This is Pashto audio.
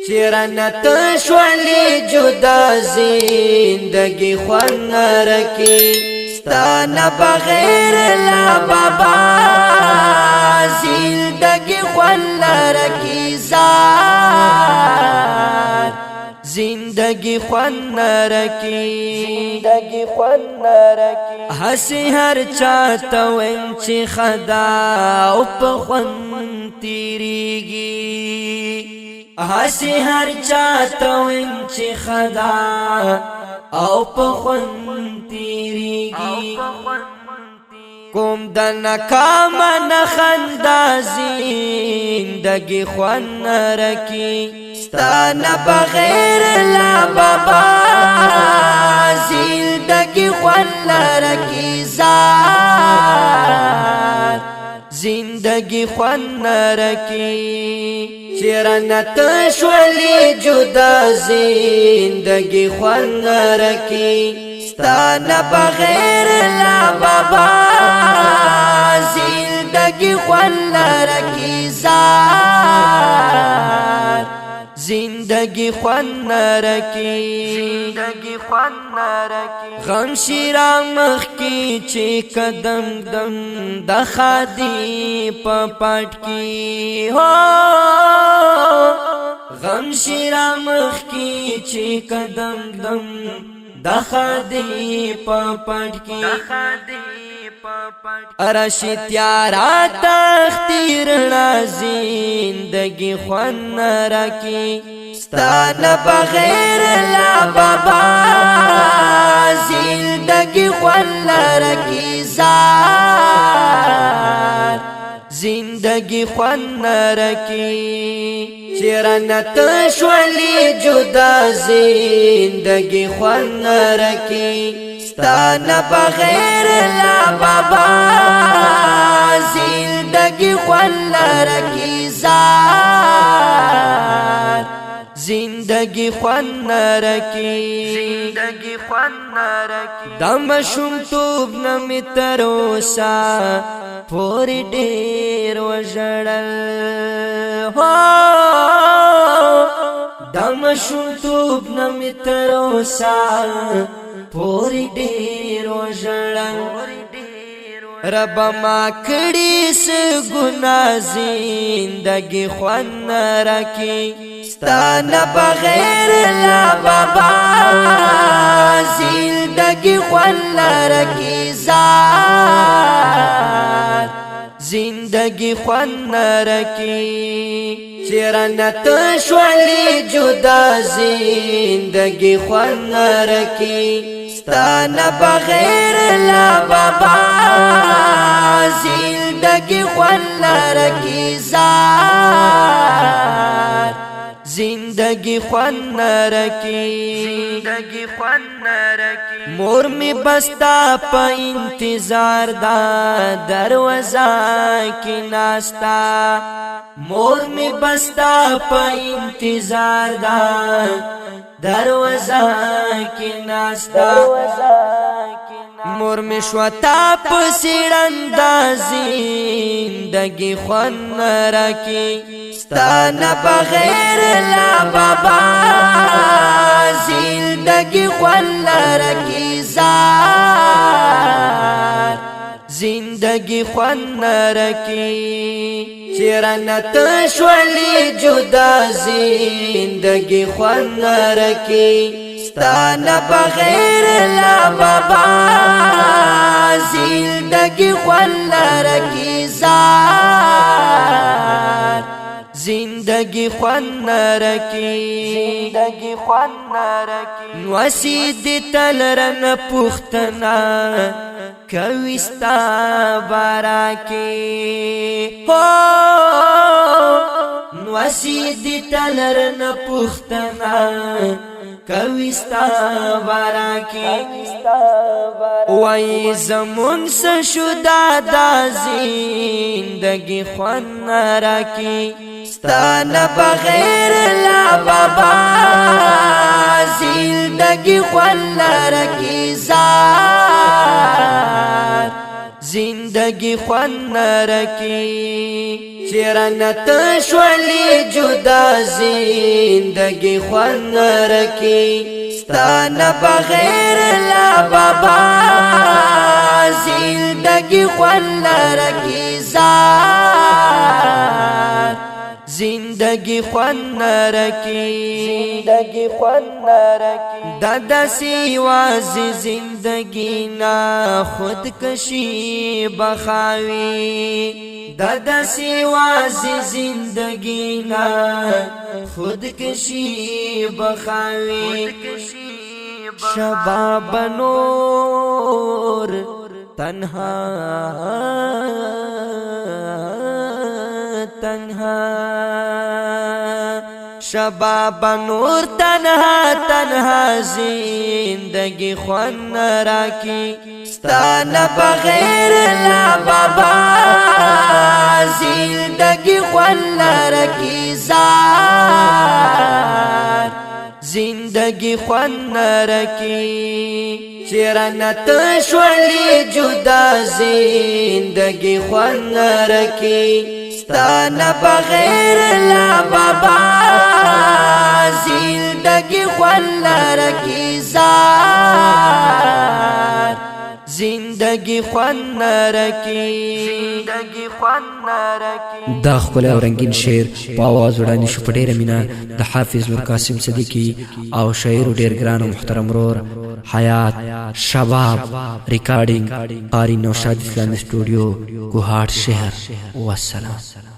چرنت شوالی جدا زندگی خوان نرکی ستانا بغیر لا بابا زندگی خوان نرکی زار زندگی خوان نرکی حسی هر چاہتا وینچی خدا او پا خوان تیریگی حسی هر چاہتا وینچی خدا او پا خوان تیریگی کوم دنا کاما نخندا زندگی خوان نرکی ستانا بغیر لا بابا زندگی خوان نرکی زار زندگی خوان نرکی چرنت شوالی جدا زندگی خوان نرکی ستانا بغیر لا بابا زندگی خوان نرکی زار زندگی خوان نرکی غم شیرا مخ کی چی قدم دم دخادی پا پاٹ کی ہو غم شیرا مخ کی چی قدم دم دخادی پا پاٹ کی ارشی تیارا تختیرنا زندگی خوان نرکی ستانا بغیر لا بابا زندگی خوان نرکی زار زندگی خوان نرکی چرنت شوالی جدا زندگی خوان نرکی ستانا بغیر لا بابا زندگی خوان نرکی زار زندگی خوان نرکی دم شم توب نمی تروسا پوری دیر وجڑل دم شم توب نمی تروسا پوری دیر وجڑل رب ما کڑی سے گناہ زندگی خوان نرکی ستانا بغیر لا بابا زندگی خوان نرکی زار زندگی خوان نرکی چرنت شوالی جدا زندگی خوان نرکی ستانا بغیر لا بابا زندگی خوان نرکی زار زندگی خوان نرکی مور می بستا پا انتظار دا دروازہ کی ناستا مور می بستا پا انتظار دا دروازہ کی ناستا مور می شوتا پسیرندا زندگی خوان نرکی ستانا بغیر لا بابا زندگی خوان نرکی زار زندگی خوان نرکی چرنت شوالی جدا زندگی خوان نرکی ستانا بغیر لا بابا زندگی خوان نرکی زار زندگی خوان نرکی نوسید تلرن پختنا کویستا باراکی نوسید تلرن پختنا کویستا باراکی وای زمون سشدا دا زندگی خوان نرکی ستانا بغیر لا بابا زندگی خوان نرکی زار زندگی خوان نرکی چرنت شولی جدا زندگی خوان نرکی ستان بغیر لا بابا زندگی خوان نرکی زار زندگی خوان نرکی دادا سیوازی زندگی نا خودکشی بخاوی دادا سیوازی زندگی نا خودکشی بخاوی شباب نور تنها شباب نور تنها زندگی خوان نراکی ستان بغیر لا بابا زندگی خوان نراکی زار زندگی خوان نراکی چرنت شولی جدا زندگی خوان نراکی ستان بغیر لا بابا زندگی خوان نرکی زار زندگی خوان نرکی دا خپل او رنگین شعر په आवाज وړاندې شو په ډیره مینه د حافظ نور قاسم صدیقی او شاعر ډیر ګران او محترم رور حیات شباب ریکارډینګ قاری نوشاد اسلامي سټوډیو کوهاټ شهر والسلام.